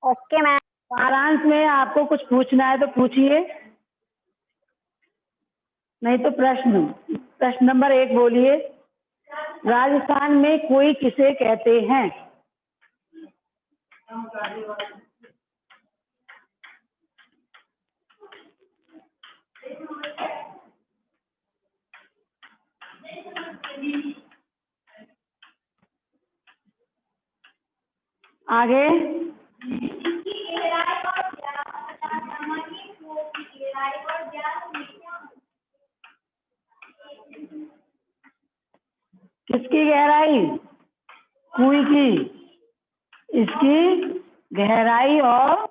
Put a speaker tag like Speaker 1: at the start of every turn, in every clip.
Speaker 1: Okay ma'am.
Speaker 2: सारांश में आपको कुछ पूछना है तो पूछिए, नहीं तो प्रश्न नंबर 1 बोलिए। राजस्थान में कुएं किसे कहते हैं? आगे किसकी गहराई? कुएं की, इसकी गहराई और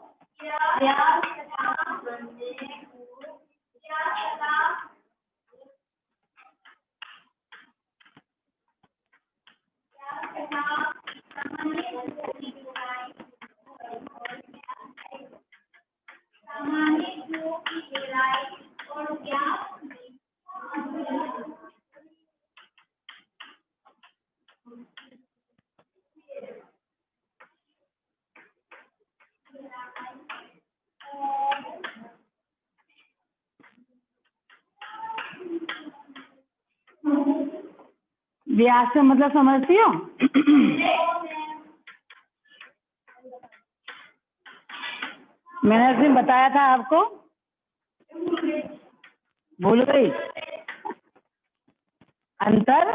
Speaker 2: व्यास का मतलब समझती हो? मैंने उस दिन बताया था आपको, भूल गई? अंतर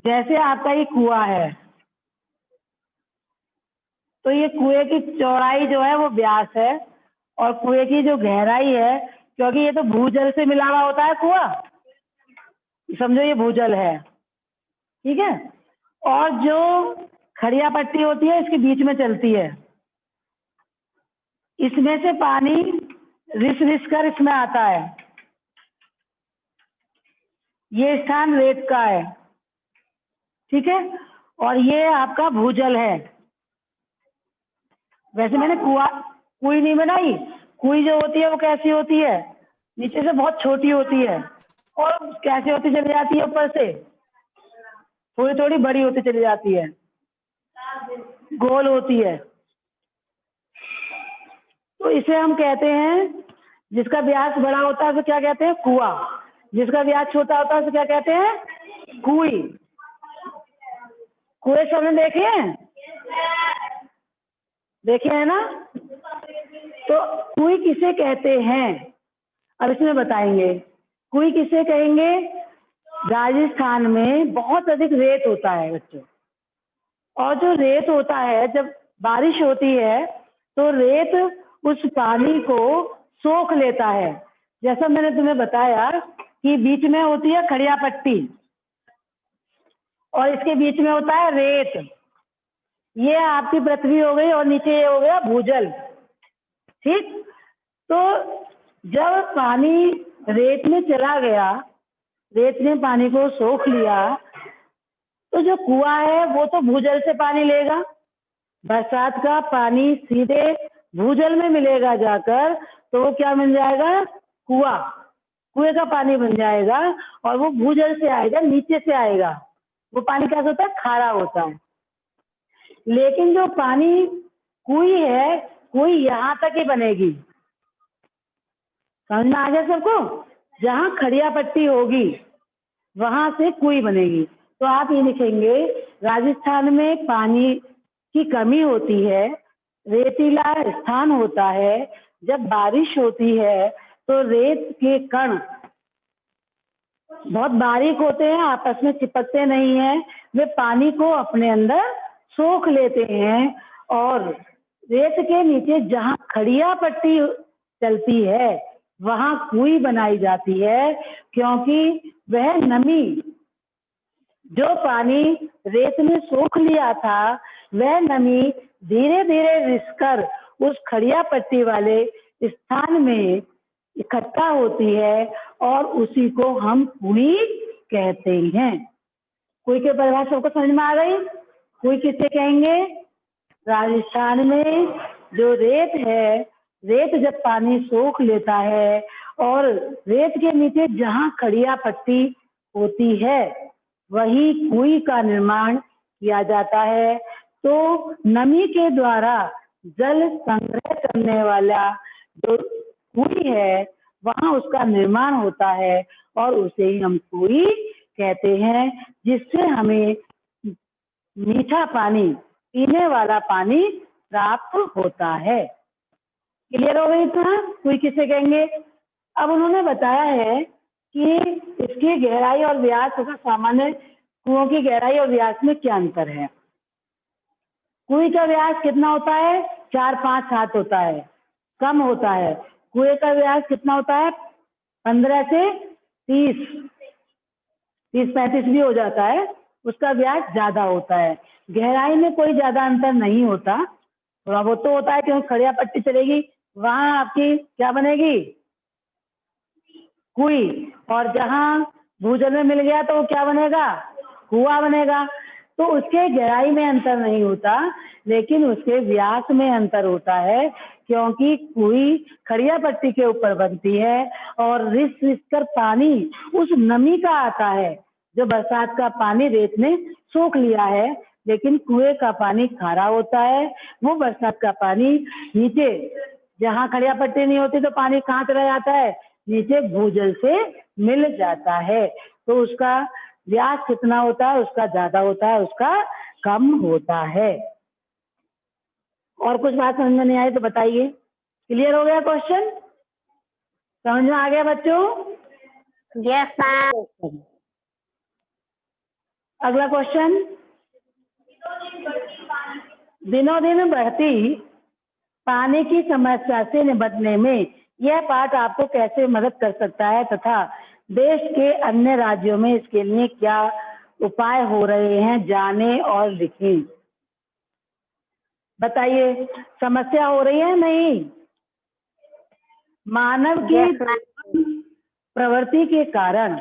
Speaker 2: जैसे आपका ये कुआं है, तो ये कुएं की चौड़ाई जो है वो व्यास है, और कुएं की जो गहराई है, क्योंकि ये तो भूजल से मिला हुआ होता है कुआं, समझो ये भूजल है, ठीक है। और जो खड़िया पट्टी होती है इसके बीच में चलती है, इसमें से पानी रिस रिस कर इसमें आता है। ये स्थान रेत का है, ठीक है, और ये आपका भूजल है। वैसे मैंने कुई नहीं बनाई। कुई जो होती है वो कैसी होती है? नीचे से बहुत छोटी होती है, और कैसे होती चली जाती है, ऊपर से थोड़ी थोड़ी बड़ी होती चली जाती है, गोल होती है। तो इसे हम कहते हैं, जिसका व्यास बड़ा होता है उसे क्या कहते हैं? कुआं। जिसका व्यास छोटा होता है उसे क्या कहते हैं? कुई। कुएं सबने देखे हैं? देखे हैं ना? तो कुई किसे कहते हैं अब इसमें बताएंगे। कुई किसे कहेंगे? राजस्थान में बहुत अधिक रेत होता है बच्चों, और जो रेत होता है, जब बारिश होती है तो रेत उस पानी को सोख लेता है। जैसा मैंने तुम्हें बताया कि बीच में होती है खड़िया पट्टी, और इसके बीच में होता है रेत। ये आपकी पृथ्वी हो गई, और नीचे ये हो गया भूजल, ठीक। तो जब पानी रेत में चला गया, रेत ने पानी को सोख लिया, तो जो कुआं है वो तो भूजल से पानी लेगा। बरसात का पानी सीधे भूजल में मिलेगा जाकर, तो वो क्या बन जाएगा? कुआं। कुएं का पानी बन जाएगा, और वो भूजल से आएगा, नीचे से आएगा। वो पानी कैसा होता है? खारा होता है। लेकिन जो पानी कुई है, कुई यहाँ तक ही बनेगी। समझ में आ गया सबको? जहाँ खड़िया पट्टी होगी वहां से कुई बनेगी। तो आप ये लिखेंगे, राजस्थान में पानी की कमी होती है, रेतीला स्थान होता है। जब बारिश होती है तो रेत के कण बहुत बारीक होते हैं, आपस में चिपकते नहीं हैं, वे पानी को अपने अंदर सोख लेते हैं, और रेत के नीचे जहाँ खड़िया पट्टी चलती है वहां कुई बनाई जाती है, क्योंकि वह नमी जो पानी रेत ने सोख लिया था, वह नमी धीरे धीरे रिसकर उस खड़िया पट्टी वाले स्थान में इकट्ठा होती है, और उसी को हम कुई कहते हैं। कुई के परिभाषा सबको समझ में आ गई? कुई किसे कहेंगे? राजस्थान में जो रेत है, रेत जब पानी सोख लेता है, और रेत के नीचे जहाँ खड़िया पट्टी होती है, वही कुई का निर्माण किया जाता है। तो नमी के द्वारा जल संग्रह करने वाला जो कुई है वहां उसका निर्माण होता है और उसे ही हम कुई कहते हैं, जिससे हमें मीठा पानी, पीने वाला पानी प्राप्त होता है। क्लियर हो गई इतना? कुई किसे कहेंगे? अब उन्होंने बताया है कि इसकी गहराई और व्यास तथा सामान्य कुओं की गहराई और व्यास में क्या अंतर है। कुएं का व्यास कितना होता है? 4-5 हाथ होता है, कम होता है। कुएं का व्यास कितना होता है? 15 से 30-35 भी हो जाता है, उसका व्यास ज्यादा होता है। गहराई में कोई ज्यादा अंतर नहीं होता, थोड़ा बहुत तो होता है, क्योंकि खड़िया पट्टी चलेगी वहां आपकी क्या बनेगी? कुई। और जहां भूजल में मिल गया तो वो क्या बनेगा? कुआं बनेगा। तो उसके गहराई में अंतर नहीं होता, लेकिन उसके व्यास में अंतर होता है, क्योंकि कुई खड़िया पट्टी के ऊपर बनती है और रिस रिस कर पानी उस नमी का आता है जो बरसात का पानी रेत ने सोख लिया है। लेकिन कुएं का पानी खारा होता है, वो बरसात का पानी नीचे, जहाँ खड़िया पट्टी नहीं होती तो पानी कहाँ चला जाता है? नीचे भूजल से मिल जाता है। तो उसका व्यास कितना होता है? उसका ज्यादा होता है, उसका कम होता है। और कुछ बात समझ में नहीं आई तो बताइए। क्लियर हो गया क्वेश्चन? समझ में आ गया बच्चों?
Speaker 1: Yes ma'am.
Speaker 2: अगला क्वेश्चन, दिनों दिन बढ़ती पानी की समस्या से निपटने में यह पाठ आपको कैसे मदद कर सकता है तथा देश के अन्य राज्यों में इसके लिए क्या उपाय हो रहे हैं, जाने और लिखें। बताइए, समस्या हो रही है नहीं? मानव की
Speaker 1: यस मैम।
Speaker 2: प्रवृत्ति के कारण,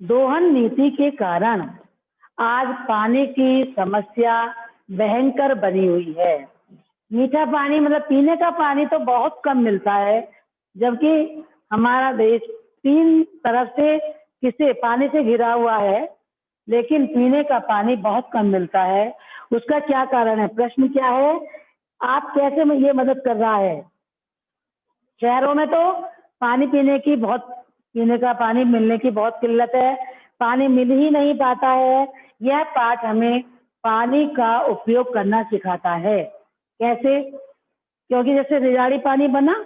Speaker 2: दोहन नीति के कारण आज पानी की समस्या भयंकर बनी हुई है। मीठा पानी मतलब पीने का पानी तो बहुत कम मिलता है, जबकि हमारा देश 3 तरफ से किसे पानी से घिरा हुआ है, लेकिन पीने का पानी बहुत कम मिलता है। उसका क्या कारण है? प्रश्न क्या है? आप कैसे में ये मदद कर रहा है? शहरों में तो पानी पीने का पानी मिलने की बहुत किल्लत है, पानी मिल ही नहीं पाता है। यह पाठ हमें पानी का उपयोग करना सिखाता है। कैसे? क्योंकि जैसे रिजाड़ी पानी बना,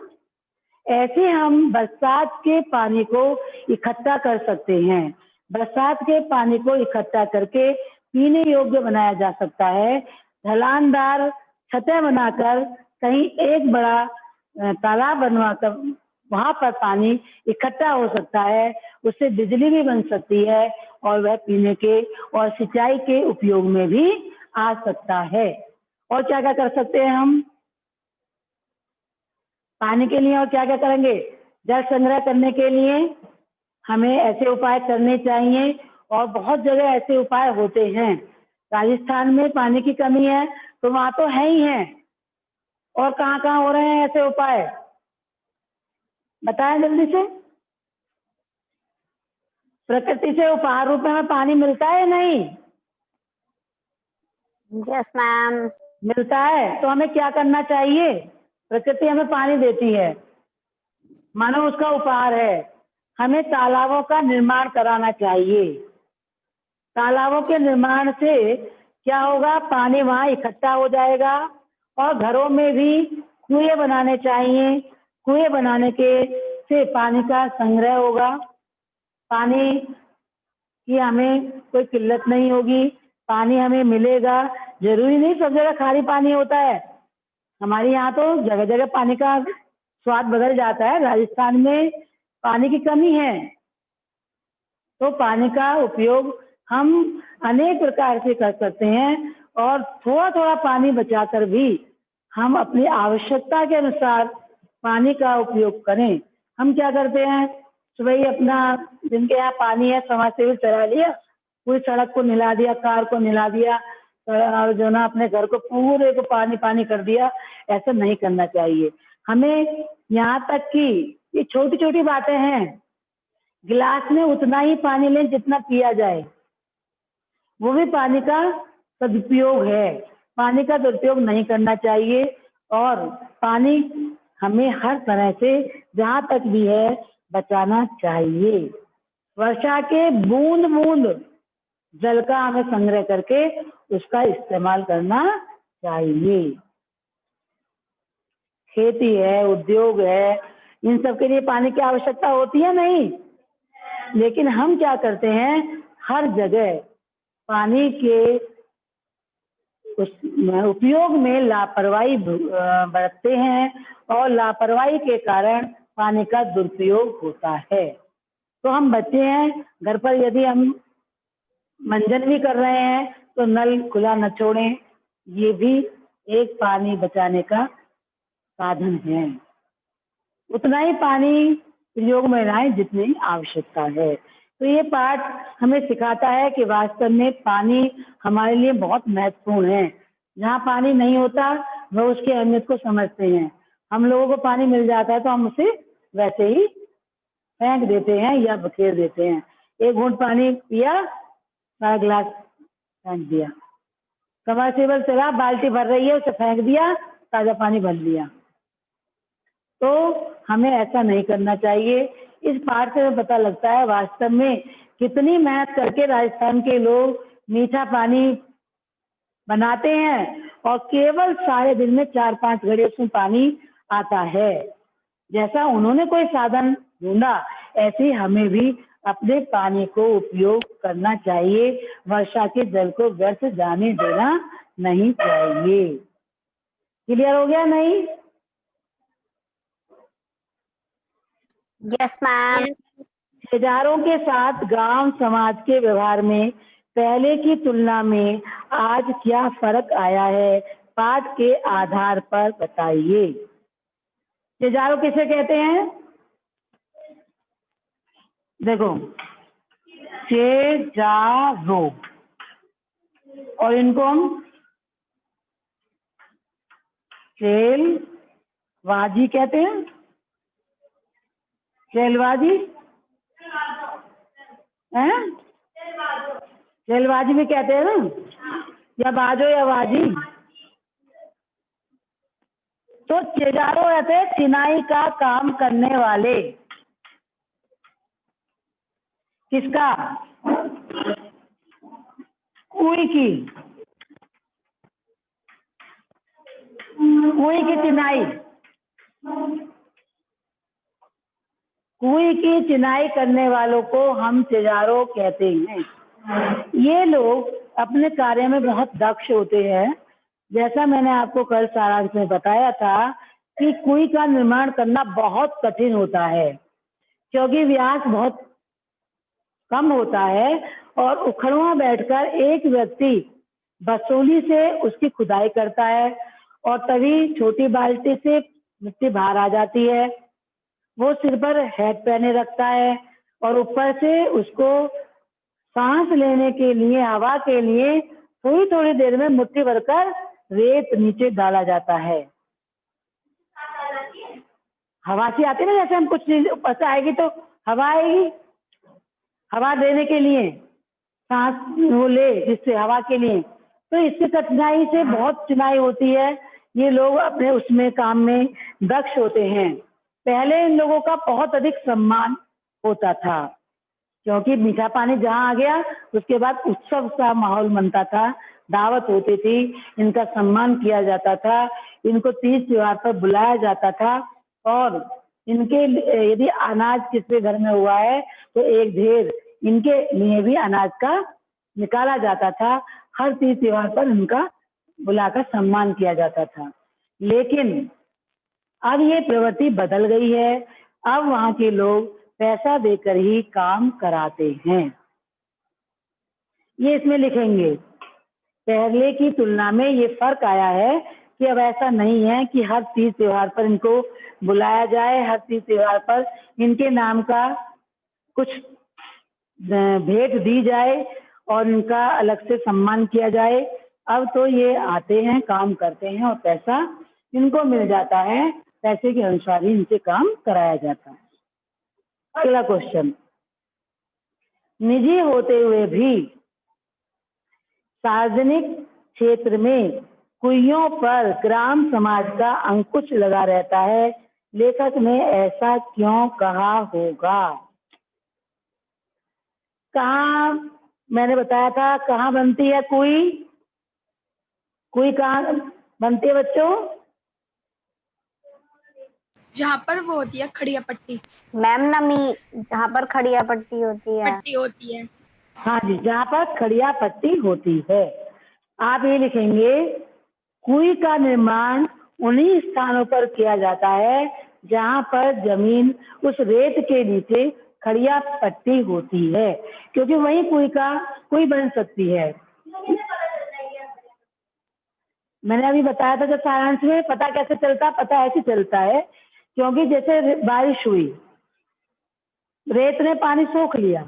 Speaker 2: ऐसे हम बरसात के पानी को इकट्ठा कर सकते हैं। बरसात के पानी को इकट्ठा करके पीने योग्य बनाया जा सकता है। ढलानदार छतें बनाकर कहीं एक बड़ा तालाब बनवाकर वहां पर पानी इकट्ठा हो सकता है, उससे बिजली भी बन सकती है और वह पीने के और सिंचाई के उपयोग में भी आ सकता है। और क्या क्या कर सकते हैं हम पानी के लिए? और क्या क्या करेंगे? जल संग्रह करने के लिए हमें ऐसे उपाय करने चाहिए, और बहुत जगह ऐसे उपाय होते हैं। राजस्थान में पानी की कमी है तो वहां तो है ही है, और कहाँ कहाँ हो रहे हैं ऐसे उपाय? बताएं जल्दी से। प्रकृति से उपहार रूप में पानी मिलता है नहीं?
Speaker 1: Yes ma'am.
Speaker 2: मिलता है। तो हमें क्या करना चाहिए? प्रकृति हमें पानी देती है, मानो उसका उपहार है, हमें तालाबों का निर्माण कराना चाहिए। तालाबों के निर्माण से क्या होगा? पानी वहां इकट्ठा हो जाएगा, और घरों में भी कुएं बनाने चाहिए। कुएं बनाने के से पानी का संग्रह होगा, पानी की हमें कोई किल्लत नहीं होगी, पानी हमें मिलेगा। जरूरी नहीं सब जगह खारी पानी होता है, हमारे यहाँ तो जगह जगह पानी का स्वाद बदल जाता है। राजस्थान में पानी की कमी है, तो पानी का उपयोग हम अनेक प्रकार से कर सकते हैं, और थोड़ा थोड़ा पानी बचाकर भी हम अपनी आवश्यकता के अनुसार पानी का उपयोग करें। हम क्या करते हैं? सुबह ही अपना, जिनके यहाँ पानी है, समाजसेवी चला लिया, पूरी सड़क को नहला दिया, कार को नहला दिया, और जो ना अपने घर को पूरे को पानी पानी कर दिया। ऐसा नहीं करना चाहिए हमें। यहाँ तक कि ये छोटी छोटी बातें हैं, गिलास में उतना ही पानी लें जितना पिया जाए, वो भी पानी का सदुपयोग है। पानी का दुरुपयोग नहीं करना चाहिए और पानी हमें हर तरह से जहाँ तक भी है बचाना चाहिए। वर्षा के बूंद बूंद जल का हमें संग्रह करके उसका इस्तेमाल करना चाहिए। खेती है, उद्योग है, इन सब के लिए पानी की आवश्यकता होती है नहीं, लेकिन हम क्या करते हैं, हर जगह पानी के उस उपयोग में लापरवाही बरतते हैं और लापरवाही के कारण पानी का दुरुपयोग होता है। तो हम बच्चे हैं, घर पर यदि हम मंजन भी कर रहे हैं तो नल खुला न छोड़ें, ये भी एक पानी बचाने का साधन है। उतना ही पानी प्रयोग में लाएं जितनी आवश्यकता है। तो ये पाठ हमें सिखाता है कि वास्तव में पानी हमारे लिए बहुत महत्वपूर्ण है। जहाँ पानी नहीं होता वह उसकी अहमियत को समझते हैं। हम लोगों को पानी मिल जाता है तो हम उसे वैसे ही फेंक देते हैं या बखेर देते हैं। एक घूंट पानी पिया, सारा गिलास फेंक दिया। सबमर्सिबल चला, बाल्टी भर रही है, उसे फेंक दिया, ताजा पानी भर लिया। तो हमें ऐसा नहीं करना चाहिए। इस पाठ से पता लगता है वास्तव में कितनी मेहनत करके राजस्थान के लोग मीठा पानी बनाते हैं और केवल सारे दिन में 4-5 घड़े उसमें पानी आता है। जैसा उन्होंने कोई साधन ढूंढा, ऐसे ही हमें भी अपने पानी को उपयोग करना चाहिए। वर्षा के जल को व्यर्थ जाने देना नहीं चाहिए। क्लियर हो गया नहीं?
Speaker 1: Yes, ma'am.
Speaker 2: ठेकेदारों के साथ गांव समाज के व्यवहार में पहले की तुलना में आज क्या फर्क आया है, पाठ के आधार पर बताइए। ठेकेदारों किसे कहते हैं? देखो, ठेकेदारों, और इनको हम सेलवाजी कहते हैं। सेलवाजी हैं? सेलवाजी भी कहते हैं ना, या बाजो या बाजी। तो ठेकेदारों रहते हैं चिनाई का काम करने वाले। किसका? कुई की चिनाई। कुई की चिनाई करने वालों को हम ठेकेदारों कहते हैं। ये लोग अपने कार्य में बहुत दक्ष होते हैं। जैसा मैंने आपको कल सारांश में बताया था कि कुई का निर्माण करना बहुत कठिन होता है, क्योंकि व्यास बहुत कम होता है और उखड़वा बैठकर एक व्यक्ति बसोली से उसकी खुदाई करता है और तभी छोटी बाल्टी से मिट्टी बाहर आ जाती है। वो सिर पर हैट पहने रखता है और ऊपर से उसको सांस लेने के लिए, हवा के लिए थोड़ी थोड़ी देर में मुट्ठी भरकर रेत नीचे डाला जाता है। हवा से आती है ना, जैसे हम कुछ चीज ऊपर से आएगी तो हवा आएगी, हवा देने के लिए सांस वो ले, जिससे हवा के लिए। तो इससे कठिनाई से बहुत चुनाई होती है। ये लोग अपने उसमें काम में दक्ष होते हैं। पहले इन लोगों का बहुत अधिक सम्मान होता था, क्योंकि मीठा पानी जहाँ आ गया उसके बाद उत्सव सा माहौल बनता था, दावत होती थी, इनका सम्मान किया जाता था, इनको तीज त्योहार पर बुलाया जाता था और इनके यदि अनाज किसके घर में हुआ है तो एक ढेर इनके लिए भी अनाज का निकाला जाता था। हर तीज त्योहार पर इनका बुलाकर सम्मान किया जाता था। लेकिन अब ये प्रवृत्ति बदल गई है। अब वहाँ के लोग पैसा देकर ही काम कराते हैं। ये इसमें लिखेंगे, पहले की तुलना में ये फर्क आया है कि अब ऐसा नहीं है कि हर तीज त्योहार पर इनको बुलाया जाए, हर तीज त्योहार पर इनके नाम का कुछ भेंट दी जाए और इनका अलग से सम्मान किया जाए। अब तो ये आते हैं, काम करते हैं और पैसा इनको मिल जाता है, पैसे के अनुसार ही इनसे काम कराया जाता है। अगला क्वेश्चन, निजी होते हुए भी सार्वजनिक क्षेत्र में कुइयों पर ग्राम समाज का अंकुश लगा रहता है, लेखक ने ऐसा क्यों कहा होगा? कहाँ, मैंने बताया था कहाँ बनती है कुई? कुई कहाँ बनती है बच्चों?
Speaker 3: जहाँ पर वो होती है खड़िया पट्टी
Speaker 1: मैम नमी, जहाँ पर खड़िया पट्टी होती है।
Speaker 3: पट्टी होती है।
Speaker 2: हाँ जी, जहाँ पर खड़िया पट्टी होती है। आप ये लिखेंगे, कुई का निर्माण उन्हीं स्थानों पर किया जाता है जहाँ पर जमीन उस रेत के नीचे खड़िया पट्टी होती है, क्योंकि वही कुई बन सकती है। मैंने अभी बताया था जब सारांश में, पता कैसे चलता? पता ऐसे चलता है क्योंकि जैसे बारिश हुई, रेत ने पानी सोख लिया,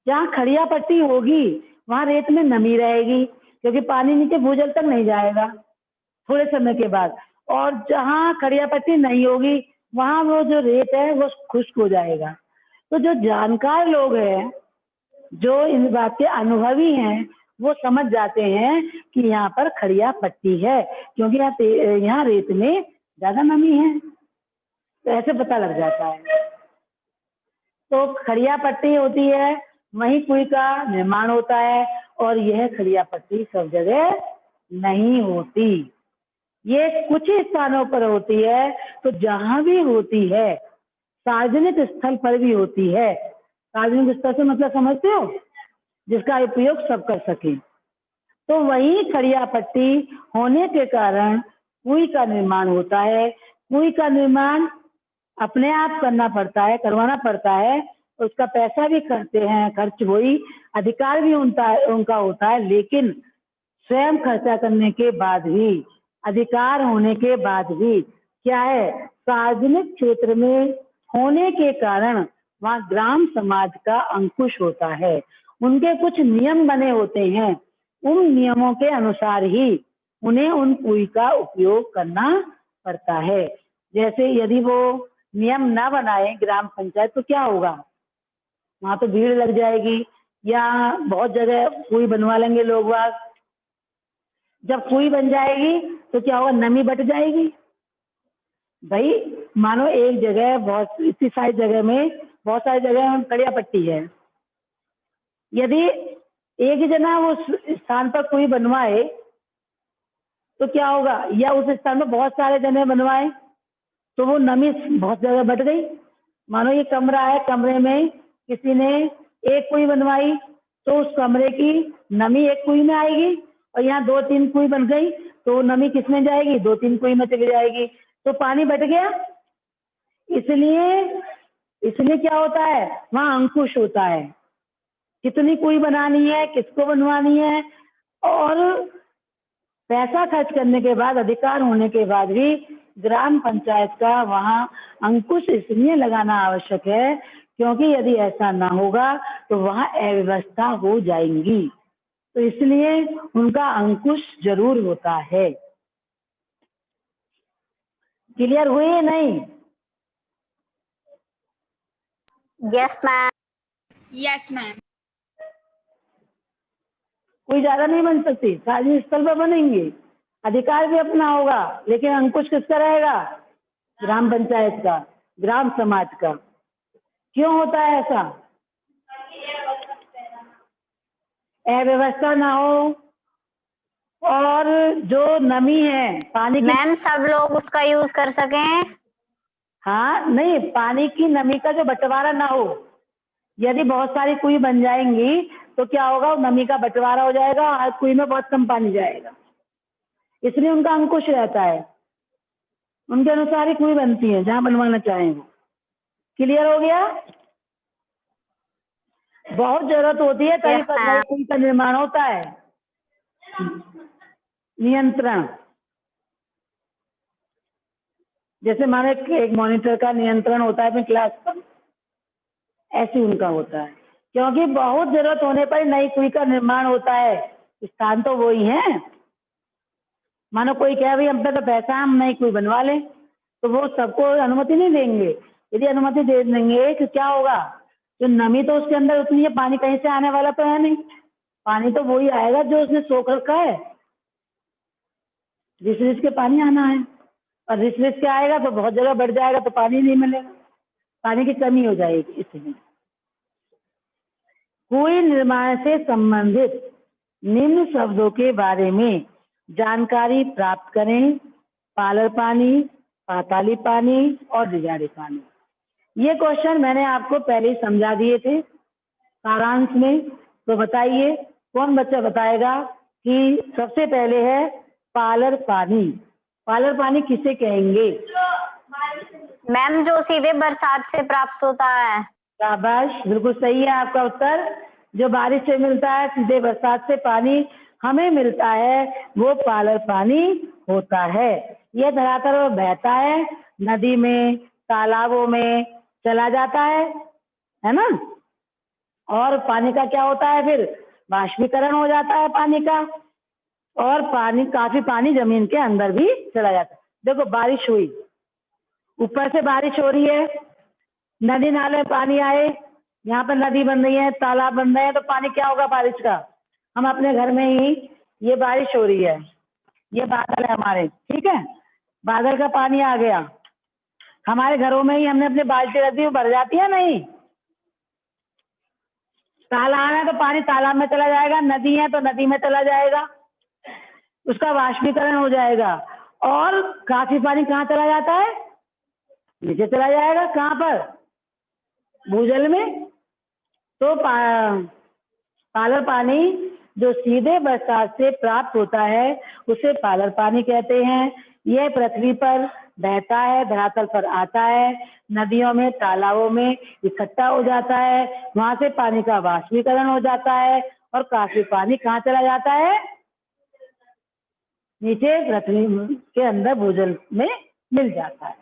Speaker 2: जहाँ खड़िया पट्टी होगी वहां रेत में नमी रहेगी, क्योंकि पानी नीचे भूजल तक नहीं जाएगा थोड़े समय के बाद। और जहाँ खड़िया पट्टी नहीं होगी वहां वो जो रेत है वो खुश्क हो जाएगा। तो जो जानकार लोग हैं, जो इस बात के अनुभवी हैं, वो समझ जाते हैं कि यहाँ पर खड़िया पट्टी है, क्योंकि यहाँ रेत में ज्यादा नमी है, तो ऐसे पता लग जाता है। तो खड़िया पट्टी होती है, वहीं कुई का निर्माण होता है, और यह खड़िया पट्टी सब जगह नहीं होती, ये कुछ ही स्थानों पर होती है। तो जहां भी होती है, सार्वजनिक स्थल पर भी होती है। सार्वजनिक स्थल से मतलब समझते हो? जिसका उपयोग सब कर सके। तो वही खड़िया पट्टी होने के कारण कुई का निर्माण होता है। कुई का निर्माण अपने आप करना पड़ता है, करवाना पड़ता है, उसका पैसा भी करते हैं, खर्च वही, अधिकार भी उनका होता है, लेकिन स्वयं खर्चा करने के बाद भी, अधिकार होने के बाद भी क्या है, सार्वजनिक क्षेत्र में होने के कारण वहाँ ग्राम समाज का अंकुश होता है। उनके कुछ नियम बने होते हैं, उन नियमों के अनुसार ही उन्हें उन कुई का उपयोग करना पड़ता है। जैसे यदि वो नियम ना बनाए ग्राम पंचायत तो क्या होगा? वहां तो भीड़ लग जाएगी, या बहुत जगह कुई बनवा लेंगे लोग बाग। जब कुई बन जाएगी तो क्या होगा? नमी बट जाएगी। भाई मानो एक जगह, बहुत इतनी सारी जगह में, बहुत सारी जगह में खड़िया पट्टी है, यदि एक ही जना उस स्थान पर कुई बनवाए तो क्या होगा? या उस स्थान में बहुत सारे जने बनवाए तो वो नमी बहुत जगह बट गई। मानो ये कमरा है, कमरे में किसी ने एक कुई बनवाई तो उस कमरे की नमी एक कुई में आएगी, और यहाँ 2-3 कुई बन गई तो नमी किस में जाएगी? 2-3 कुई में चली जाएगी, तो पानी बट गया। इसलिए क्या होता है? वहाँ अंकुश होता है, कितनी कुई बनानी है, किसको बनवानी है, और पैसा खर्च करने के बाद, अधिकार होने के बाद भी ग्राम पंचायत का वहाँ अंकुश इसलिए लगाना आवश्यक है क्योंकि यदि ऐसा ना होगा तो वहाँ अव्यवस्था हो जाएंगी, तो इसलिए उनका अंकुश जरूर होता है। क्लियर हुई है नहीं?
Speaker 1: Yes ma'am.
Speaker 3: Yes ma'am.
Speaker 2: कोई ज्यादा नहीं बन सकती, सार्वजनिक स्थल पर बनेंगे, अधिकार भी अपना होगा, लेकिन अंकुश किसका रहेगा? ग्राम पंचायत का, ग्राम समाज का। क्यों होता है ऐसा? अव्यवस्था ना हो, और जो नमी है पानी की,
Speaker 1: मैम सब लोग उसका यूज कर सकें।
Speaker 2: हाँ नहीं, पानी की नमी का जो बंटवारा ना हो। यदि बहुत सारी कुई बन जाएंगी तो क्या होगा? नमी का बंटवारा हो जाएगा, हर कुई में बहुत कम पानी जाएगा, इसलिए उनका अंकुश रहता है, उनके अनुसार ही कुई बनती है जहां बनवाना चाहें वो। क्लियर हो गया? बहुत जरूरत होती है तभी
Speaker 1: Yes,
Speaker 2: पर नई
Speaker 1: ma'am.
Speaker 2: कुई का निर्माण होता है। नियंत्रण, जैसे माने एक मॉनिटर का नियंत्रण होता है अपनी क्लास पर, ऐसे उनका होता है, क्योंकि बहुत जरूरत होने पर नई कुई का निर्माण होता है। स्थान तो वही है, मानो कोई कहे भाई हम पे तो पैसा, हम नई कुई बनवा लें, तो वो सबको अनुमति नहीं देंगे। यदि अनुमति दे देंगे तो क्या होगा? जो नमी तो उसके अंदर उतनी है, पानी कहीं से आने वाला तो है नहीं, पानी तो वही आएगा जो उसने सोख रखा है। रिस रिस के पानी आना है, और रिस रिस के आएगा तो बहुत जगह बढ़ जाएगा तो पानी नहीं मिलेगा, पानी की कमी हो जाएगी। इसलिए कुएं निर्माण से संबंधित निम्न शब्दों के बारे में जानकारी प्राप्त करें। पालर पानी, पाताली पानी और रिजाड़ी पानी। ये क्वेश्चन मैंने आपको पहले ही समझा दिए थे सारांश में। तो बताइए कौन बच्चा बताएगा कि सबसे पहले है पालर पानी। पालर पानी किसे कहेंगे?
Speaker 1: मैम जो सीधे बरसात से प्राप्त होता है।
Speaker 2: शाबाश, बिल्कुल सही है आपका उत्तर। जो बारिश से मिलता है, सीधे बरसात से पानी हमें मिलता है, वो पालर पानी होता है। यह धरातल पर बहता है, नदी में, तालाबों में चला जाता है ना। और पानी का क्या होता है फिर? वाष्पीकरण हो जाता है पानी का, और पानी, काफी पानी जमीन के अंदर भी चला जाता है। देखो बारिश हुई, ऊपर से बारिश हो रही है, नदी नाले में पानी आए, यहाँ पर नदी बन रही है, तालाब बन रहे हैं, तो पानी क्या होगा बारिश का? हम अपने घर में ही, ये बारिश हो रही है, ये बादल है हमारे, ठीक है, बादल का पानी आ गया, हमारे घरों में ही हमने अपनी बाल्टी रख दी, वो भर जाती है नहीं? तालाब है तो पानी तालाब में चला जाएगा, नदी है तो नदी में चला जाएगा, उसका वाष्पीकरण हो जाएगा, और काफी पानी कहाँ चला जाता है? नीचे चला जाएगा। कहाँ पर? भूजल में। तो पालर पानी जो सीधे बरसात से प्राप्त होता है उसे पालर पानी कहते हैं। यह पृथ्वी पर बहता है, धरातल पर आता है, नदियों में, तालाबों में इकट्ठा हो जाता है, वहां से पानी का वाष्पीकरण हो जाता है, और काफी पानी कहाँ चला जाता है? नीचे पृथ्वी के अंदर भूजल में मिल जाता है।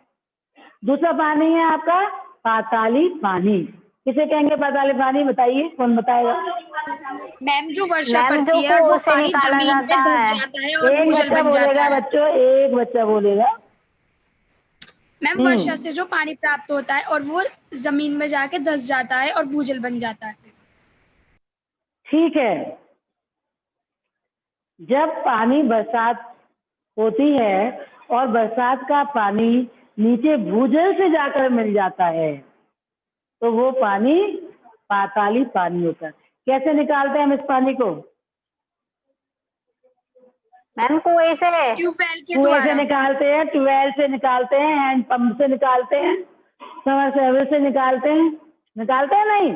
Speaker 2: दूसरा पानी है आपका पाताली पानी। किसे कहेंगे पाताली पानी? बताइए, कौन बताएगा?
Speaker 3: मैम जो वर्षा
Speaker 1: मैम जो
Speaker 3: पड़ती है वो
Speaker 1: कुओं से
Speaker 3: पानी
Speaker 1: निकाला
Speaker 3: जमीन पे
Speaker 1: जाता
Speaker 3: धस
Speaker 1: है।
Speaker 3: जाता है और
Speaker 2: एक
Speaker 3: भूजल
Speaker 2: बच्चा
Speaker 3: बन जाता
Speaker 2: बोलेगा
Speaker 3: है।
Speaker 2: बच्चों, एक बच्चा बोलेगा।
Speaker 3: मैम वर्षा से जो पानी प्राप्त होता है और वो जमीन में जाके धस जाता है और भूजल बन जाता है।
Speaker 2: ठीक है, जब पानी बरसात होती है और बरसात का पानी नीचे भूजल से जाकर मिल जाता है तो वो पानी पाताली पानी होता है। कैसे निकालते हैं हम इस पानी को?
Speaker 1: मैम कुएं से।
Speaker 3: ट्यूबवेल के
Speaker 2: कुएं से
Speaker 3: द्वारा।
Speaker 2: निकालते हैं, ट्यूबवेल से निकालते हैं, हैंड पंप से निकालते हैं, समरसेबल से निकालते हैं। निकालते हैं नहीं?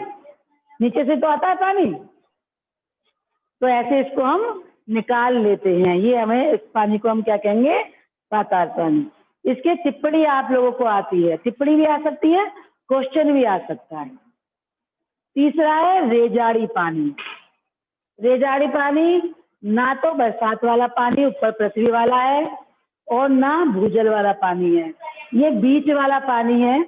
Speaker 2: नीचे से तो आता है पानी, तो ऐसे इसको हम निकाल लेते हैं। ये हमें, इस पानी को हम क्या कहेंगे? पाताल पानी। इसके टिप्पणी आप लोगों को आती है, टिप्पणी भी आ सकती है, क्वेश्चन भी आ सकता है। तीसरा है रेजाड़ी पानी। रेजाड़ी पानी ना तो बरसात वाला पानी ऊपर पृथ्वी वाला है और ना भूजल वाला पानी है, ये बीच वाला पानी है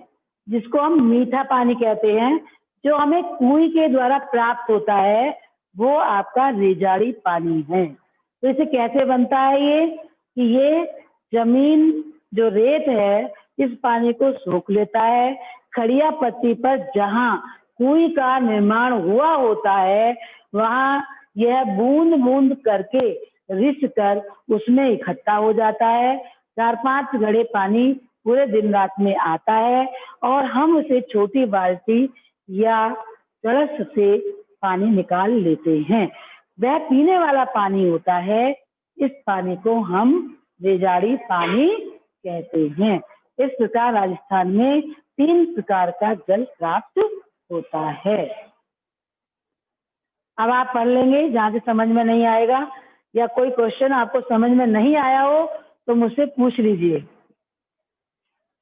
Speaker 2: जिसको हम मीठा पानी कहते हैं, जो हमें कुएं के द्वारा प्राप्त होता है, वो आपका रेजाड़ी पानी है। तो इसे कैसे बनता है ये? कि ये जमीन जो रेत है इस पानी को सोख लेता है, खड़िया पत्ती पर जहाँ कुएं का निर्माण हुआ होता है वहां यह बूंद बूंद करके रिस कर उसमें इकट्ठा हो जाता है। 4-5 घड़े पानी पूरे दिन रात में आता है और हम उसे छोटी बाल्टी या कलश से पानी निकाल लेते हैं। वह पीने वाला पानी होता है। इस पानी को हम रेजाड़ी पानी कहते हैं। इस प्रकार राजस्थान में 3 प्रकार का जल प्राप्त होता है। अब आप पढ़ लेंगे, जहाँ से समझ में नहीं आएगा या कोई क्वेश्चन आपको समझ में नहीं आया हो तो मुझसे पूछ लीजिए।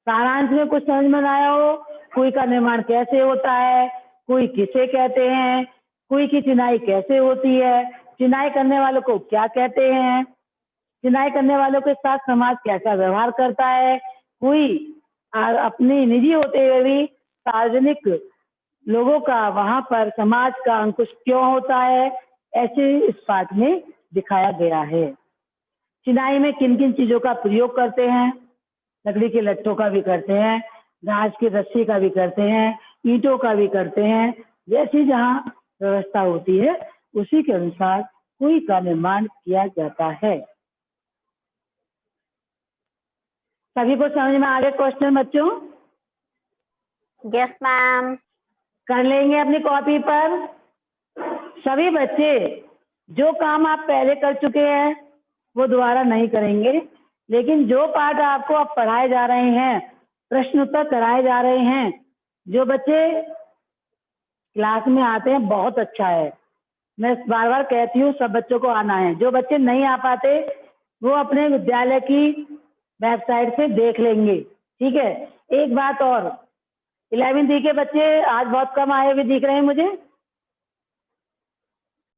Speaker 2: सारांश में कुछ समझ में ना आया हो, कुएं का निर्माण कैसे होता है, कुएं किसे कहते हैं, कुएं की चिनाई कैसे होती है, चिनाई करने वालों को क्या कहते हैं, चिनाई करने वालों के साथ समाज कैसा व्यवहार करता है, कुएं अपनी निजी होते हुए भी सार्वजनिक लोगों का वहां पर समाज का अंकुश क्यों होता है, ऐसे इस पाठ में दिखाया गया है। चिनाई में किन किन चीजों का प्रयोग करते हैं? लकड़ी के लट्ठों का भी करते हैं, घास की रस्सी का भी करते हैं, ईंटों का भी करते हैं। जैसी जहाँ व्यवस्था होती है उसी के अनुसार कुएं का निर्माण किया जाता है। सभी को समझ में आ गए क्वेश्चन बच्चों?
Speaker 1: Yes ma'am.
Speaker 2: कर लेंगे अपनी कॉपी पर सभी बच्चे। जो काम आप पहले कर चुके हैं वो दोबारा नहीं करेंगे, लेकिन जो पाठ आपको अब पढ़ाए जा रहे हैं, प्रश्न उत्तर कराए जा रहे हैं, जो बच्चे क्लास में आते हैं बहुत अच्छा है। मैं बार बार कहती हूँ सब बच्चों को आना है। जो बच्चे नहीं आ पाते वो अपने विद्यालय की वेबसाइट से देख लेंगे, ठीक है। एक बात और, 11वीं डी के बच्चे आज बहुत कम आए हुए दिख रहे हैं मुझे।